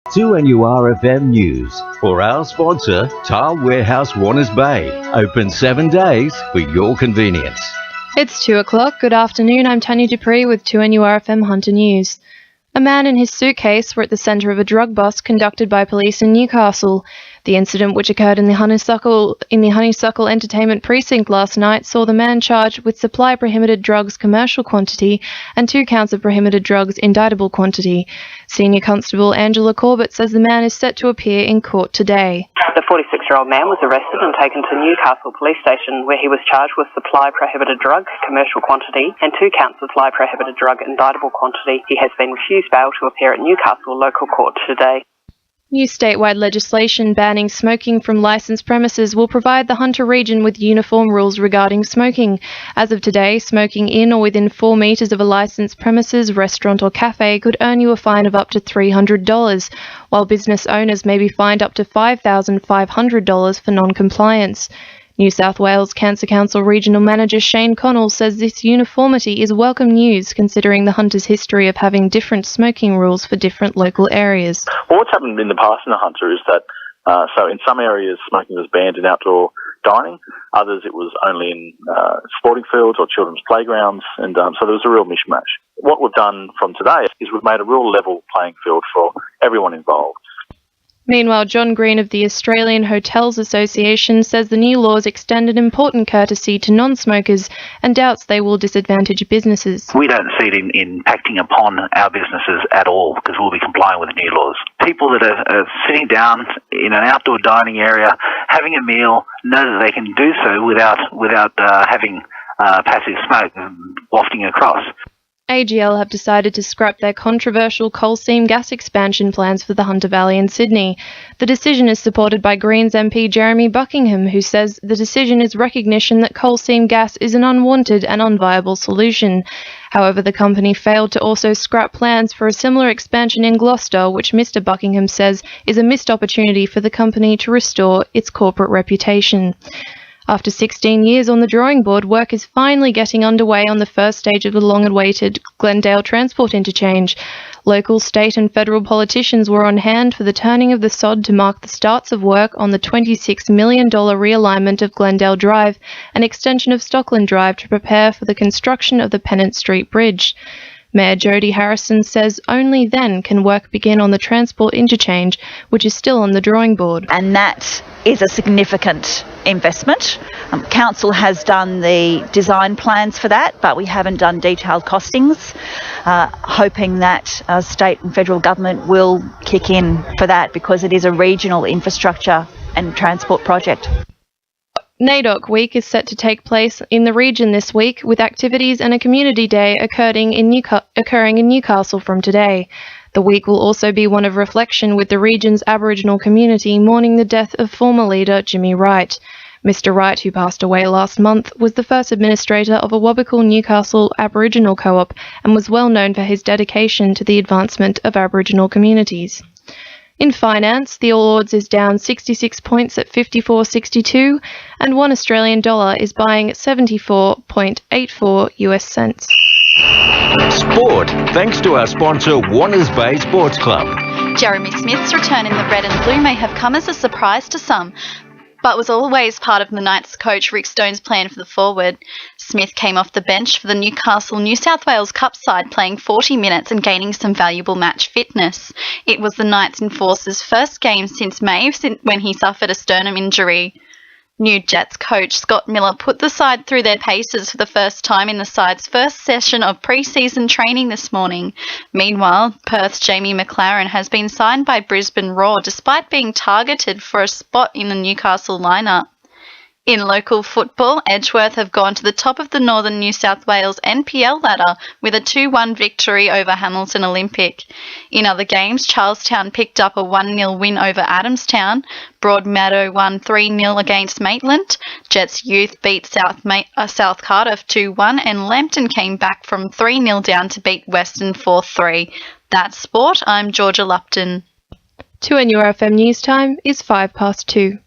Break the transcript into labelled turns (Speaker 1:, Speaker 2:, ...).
Speaker 1: 2NURFM News for our sponsor, Tile Warehouse Warners Bay. Open 7 days for your convenience.
Speaker 2: It's 2 o'clock. Good afternoon. I'm Tanya du Preez with 2NURFM Hunter News. A man and his suitcase were at the centre of a drug bust conducted by police in Newcastle. The incident, which occurred in the Honeysuckle Entertainment Precinct last night, saw the man charged with supply prohibited drugs commercial quantity and 2 counts of prohibited drugs indictable quantity. Senior Constable Angela Corbett says the man is set to appear in court today.
Speaker 3: The 46-year-old man was arrested and taken to Newcastle Police Station, where he was charged with supply prohibited drug commercial quantity and 2 counts of supply prohibited drug indictable quantity. He has been refused bail to appear at Newcastle Local Court today.
Speaker 2: New statewide legislation banning smoking from licensed premises will provide the Hunter region with uniform rules regarding smoking. As of today, smoking in or within 4 metres of a licensed premises, restaurant or cafe could earn you a fine of up to $300, while business owners may be fined up to $5,500 for non-compliance. New South Wales Cancer Council Regional Manager Shane Connell says this uniformity is welcome news considering the Hunter's history of having different smoking rules for different local areas.
Speaker 4: Well, what's happened in the past in the Hunter is that, so in some areas smoking was banned in outdoor dining, others it was only in sporting fields or children's playgrounds, and so there was a real mishmash. What we've done from today is we've made a real level playing field for everyone involved.
Speaker 2: Meanwhile, John Green of the Australian Hotels Association says the new laws extend an important courtesy to non-smokers and doubts they will disadvantage businesses.
Speaker 5: We don't see it impacting upon our businesses at all because we'll be complying with the new laws. People that are sitting down in an outdoor dining area having a meal know that they can do so without having passive smoke wafting across.
Speaker 2: AGL have decided to scrap their controversial coal seam gas expansion plans for the Hunter Valley in Sydney. The decision is supported by Greens MP Jeremy Buckingham, who says the decision is recognition that coal seam gas is an unwanted and unviable solution. However, the company failed to also scrap plans for a similar expansion in Gloucester, which Mr Buckingham says is a missed opportunity for the company to restore its corporate reputation. After 16 years on the drawing board, work is finally getting underway on the first stage of the long-awaited Glendale Transport Interchange. Local, state and federal politicians were on hand for the turning of the sod to mark the starts of work on the $26 million realignment of Glendale Drive and extension of Stockland Drive to prepare for the construction of the Pennant Street Bridge. Mayor Jody Harrison says only then can work begin on the transport interchange, which is still on the drawing board.
Speaker 6: And that is a significant investment. Council has done the design plans for that, but we haven't done detailed costings, hoping that state and federal government will kick in for that because it is a regional infrastructure and transport project.
Speaker 2: NAIDOC Week is set to take place in the region this week, with activities and a community day occurring in Newcastle from today. The week will also be one of reflection, with the region's Aboriginal community mourning the death of former leader Jimmy Wright. Mr Wright, who passed away last month, was the first administrator of a Wabakal Newcastle Aboriginal co-op and was well known for his dedication to the advancement of Aboriginal communities. In finance, the All Ords is down 66 points at 54.62 and $1 Australian is buying at 74.84 US cents.
Speaker 1: Sport, thanks to our sponsor, Warners Bay Sports Club.
Speaker 7: Jeremy Smith's return in the red and blue may have come as a surprise to some, but was always part of the Knights coach Rick Stone's plan for the forward. Smith came off the bench for the Newcastle New South Wales Cup side, playing 40 minutes and gaining some valuable match fitness. It was the Knights enforcer's first game since May, when he suffered a sternum injury. New Jets coach Scott Miller put the side through their paces for the first time in the side's first session of pre-season training this morning. Meanwhile, Perth's Jamie McLaren has been signed by Brisbane Roar despite being targeted for a spot in the Newcastle lineup. In local football, Edgeworth have gone to the top of the Northern New South Wales NPL ladder with a 2-1 victory over Hamilton Olympic. In other games, Charlestown picked up a 1-0 win over Adamstown, Broadmeadow won 3-0 against Maitland, Jets Youth beat South Cardiff 2-1, and Lambton came back from 3-0 down to beat Western 4-3. That's sport. I'm Georgia Lupton.
Speaker 2: 2NURFM News Time is 2:05.